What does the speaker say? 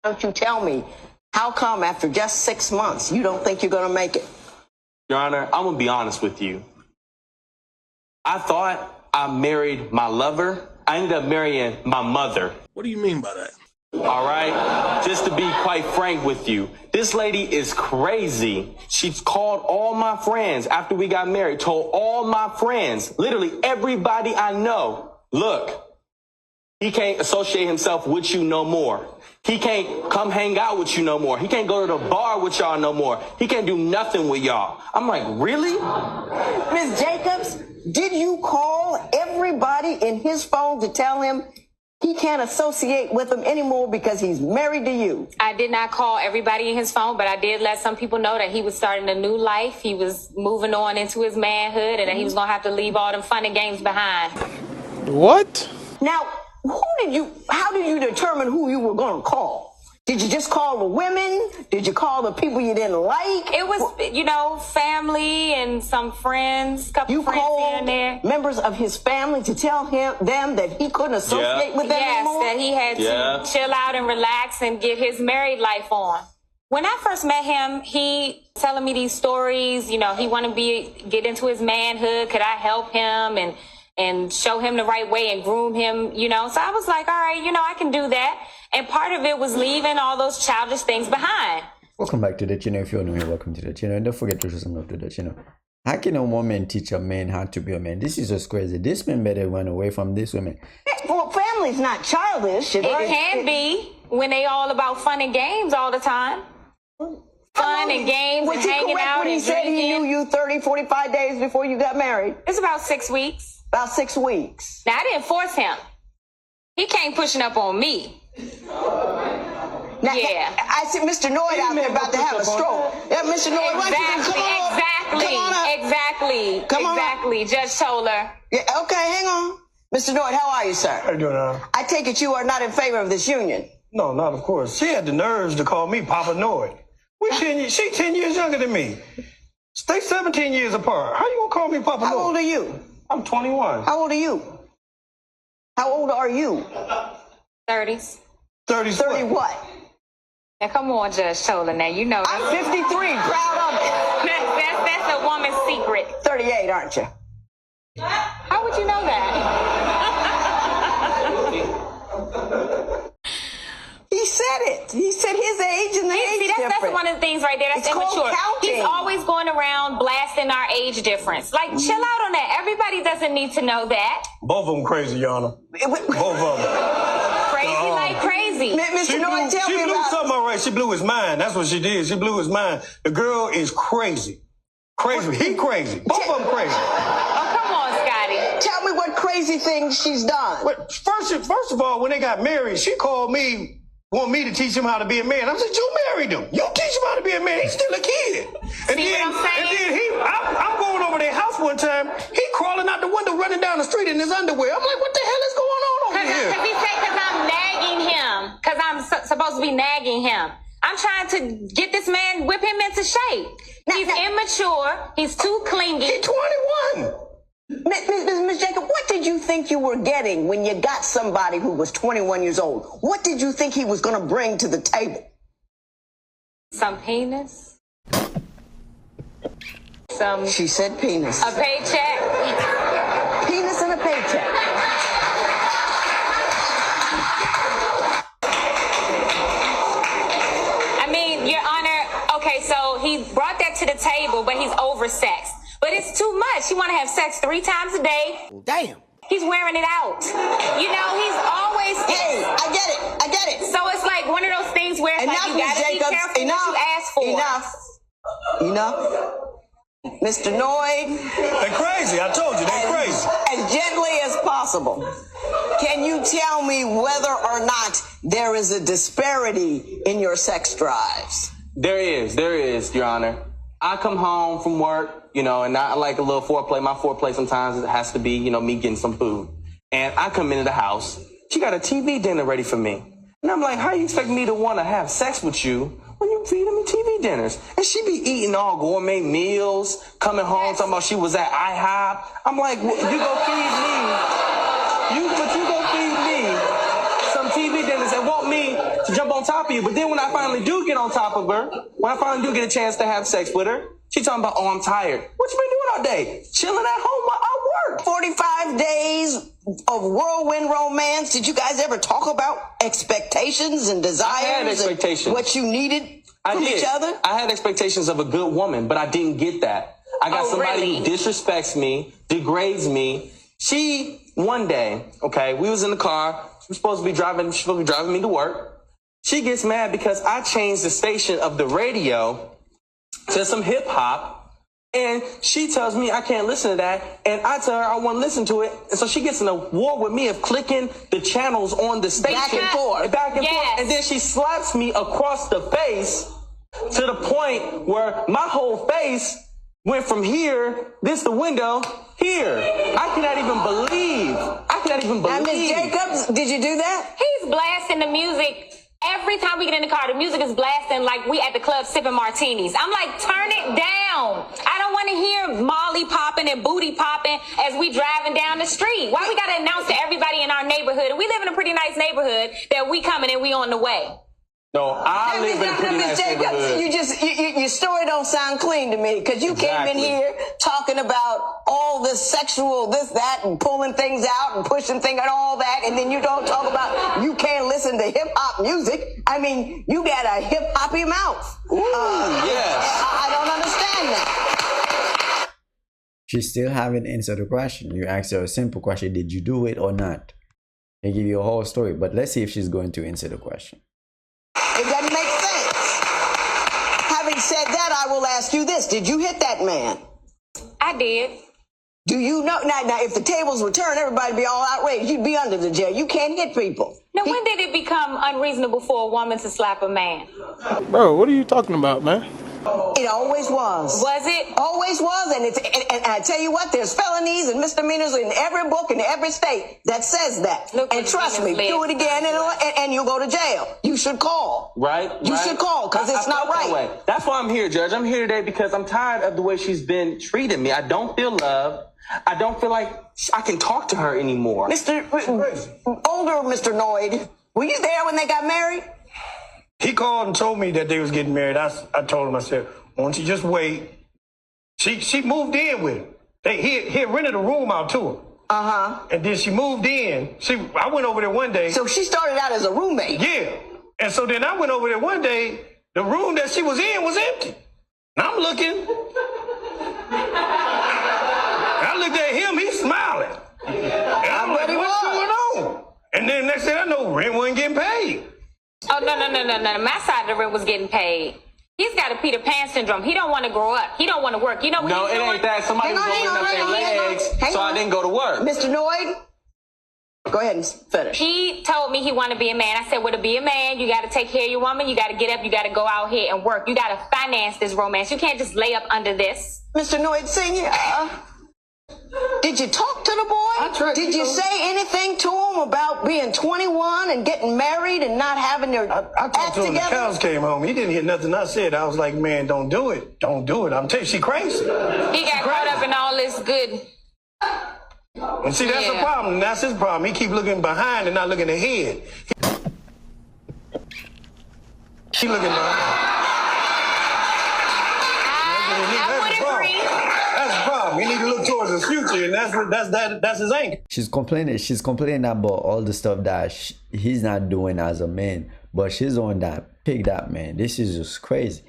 Don't you tell me, how come after just 6 months you don't think you're going to make it? Your Honor, I'm going to be honest with you. I thought I married my lover. I ended up marrying my mother. What do you mean by that? All right? Just to be quite frank with you, this lady is crazy. She's called all my friends after we got married, told all my friends, literally everybody I know, look, he can't associate himself with you no more. He can't come hang out with you no more. He can't go to the bar with y'all no more. He can't do nothing with y'all. I'm like, really? Ms. Jacobs, did you call everybody in his phone to tell him he can't associate with him anymore because he's married to you? I did not call everybody in his phone, but I did let some people know that he was starting a new life. He was moving on into his manhood, and that he was going to have to leave all them fun and games behind. What? Now, how did you determine who you were going to call? Did you just call the women? Did you call the people you didn't like? It was, family and some friends, couple you friends here and there. Members of his family to tell them that he couldn't associate with them anymore? Yes, that he had to chill out and relax and get his married life on. When I first met him, he telling me these stories, he wanted to get into his manhood. Could I help him and show him the right way and groom him, So I was like, all right, I can do that. And part of it was leaving all those childish things behind. Welcome back to the channel. If you're new here, welcome to the channel. And don't forget to show some love to the channel. How can a woman teach a man how to be a man? This is just crazy. This man better run away from this woman. Well, family's not childish. It can be when they all about fun and games all the time. Fun and games and hanging out when he and said drinking. He knew you 30, 45 days before you got married? It's about 6 weeks. About 6 weeks. Now, I didn't force him. He came pushing up on me. Now, I see Mr. Noyd out there about to have a stroke. Yeah, Mr. Noyd, Exactly, Judge Toller. Yeah, okay, hang on. Mr. Noyd, how are you, sir? How you doing, I take it you are not in favor of this union. No, not of course. She had the nerves to call me Papa Noyd. She 10 years younger than me. Stay 17 years apart. How you gonna call me Papa Noyd? How old are you? I'm 21. How old are you? How old are you? 30s. 30 what? Now, come on, Judge Toller. Now, you know. I'm 53, proud of it. That's a woman's secret. 38, aren't you? How would you know that? He said it. He said his age and the age difference. That's one of the things right there. That's immature. He's always going around blasting our age difference. Like, chill out on that. Everybody doesn't need to know that. Both of them crazy, Your Honor. Both of them. Crazy like crazy. Mr. Noyd, tell me about it. She blew something all right. She blew his mind. That's what she did. She blew his mind. The girl is crazy. Crazy. He crazy. Both of them crazy. Oh, come on, Scotty. Tell me what crazy things she's done. First of all, when they got married, she called me, want me to teach him how to be a man. I said, you married him. You teach him how to be a man. He's still a kid. And then I'm going over their house one time. He crawling out the window, running down the street in his underwear. I'm like, what the hell is going on over here? Because he said, because I'm nagging him. Because I'm supposed to be nagging him. I'm trying to get this man, whip him into shape. He's immature. He's too clingy. He's 21. Ms. Jacob, what did you think you were getting when you got somebody who was 21 years old? What did you think he was going to bring to the table? Some penis. She said penis. A paycheck. Penis and a paycheck. I mean, Your Honor, okay, so he brought that to the table, but he's oversexed. But it's too much. He want to have sex 3 times a day. Damn. He's wearing it out. He's always... Hey, I get it. So it's like one of those things where it's like you gotta be careful what you ask for. Enough. Mr. Noyd. They're crazy. I told you, they're crazy. As gently as possible. Can you tell me whether or not there is a disparity in your sex drives? There is, Your Honor. I come home from work, and I like a little foreplay. My foreplay sometimes it has to be, me getting some food. And I come into the house. She got a TV dinner ready for me. And I'm like, how you expect me to want to have sex with you when you feeding me TV dinners? And she be eating all gourmet meals, coming home talking about she was at IHOP. I'm like, well, you go feed me. You go feed me some TV dinners and want me to jump on top of of you. But then when I finally do get on top of her, when I finally do get a chance to have sex with her, she talking about, oh, I'm tired. What you been doing all day? Chilling at home while I work. 45 days of whirlwind romance. Did you guys ever talk about expectations and desires? I had expectations. And what you needed I from did. each other? I had expectations of a good woman, but I didn't get that. I got somebody who disrespects me, degrades me. She, one day, okay, we was in the car. She was supposed to be driving me to work. She gets mad because I changed the station of the radio to some hip hop. And she tells me I can't listen to that. And I tell her I want to listen to it. And so she gets in a war with me of clicking the channels on the station. Back and forth. Back and forth. And then she slaps me across the face to the point where my whole face went from here, this the window, here. I cannot even believe. Now, Ms. Jacobs, did you do that? He's blasting the music. Every time we get in the car, the music is blasting like we at the club sipping martinis. I'm like, turn it down. I don't want to hear Molly popping and booty popping as we driving down the street. Why we got to announce to everybody in our neighborhood, and we live in a pretty nice neighborhood, that we coming and we on the way? No, I live in a pretty nice neighborhood. Your story don't sound clean to me, because you came in here talking about all this sexual, this, that, and pulling things out and pushing things and all that, and then you don't talk about you can't listen to hip hop music. I mean, you got a hip hoppy mouth. Yes. I don't understand that. She still haven't answered the question. You asked her a simple question: did you do it or not? They give you a whole story, but let's see if she's going to answer the question. It doesn't make sense. Having said that, I will ask you this. Did you hit that man? I did. Do you know? Now, if the tables were turned, everybody would be all outraged. You'd be under the jail. You can't hit people. Now, when did it become unreasonable for a woman to slap a man? Bro, what are you talking about, man? It always was. Was it? Always was. And I tell you what, there's felonies and misdemeanors in every book in every state that says that. Look, and trust me, do it again and you'll go to jail. You should call. Right? You should call, because it's not felt that right. way. That's why I'm here, Judge. I'm here today because I'm tired of the way she's been treating me. I don't feel loved. I don't feel like I can talk to her anymore. Older Mr. Noyd, were you there when they got married? He called and told me that they was getting married. I told him, I said, why don't you just wait? She moved in with him. He had rented a room out to her. Uh-huh. And then she moved in. I went over there one day. So she started out as a roommate. Yeah. And so then I went over there one day. The room that she was in was empty. And I'm looking. I looked at him. He's smiling. And I'm like, what's going on? And then next thing I know, rent wasn't getting paid. Oh, no. My side of the rent was getting paid. He's got a Peter Pan syndrome. He don't want to grow up. He don't want to work. You know what No, he's it doing? ain't that. Somebody was holding up their legs, so I didn't go to work. Mr. Noyd, go ahead and finish. He told me he wanted to be a man. I said, well, to be a man, you got to take care of your woman. You got to get up. You got to go out here and work. You got to finance this romance. You can't just lay up under this. Mr. Noyd Sr., did you talk to the boy? Did you say anything to him about being 21 and getting married and not having their I talked act to him. The together? cows came home. He didn't hear nothing I said. I was like, man, don't do it. Don't do it. I'm telling you, she crazy. He got caught up in all this good. And see, that's the problem. That's his problem. He keep looking behind and not looking ahead. He looking behind. I would agree. That's the problem. He need to look towards his future, and that's his anchor. She's complaining about all the stuff that he's not doing as a man, but she's on that pick that man. This is just crazy.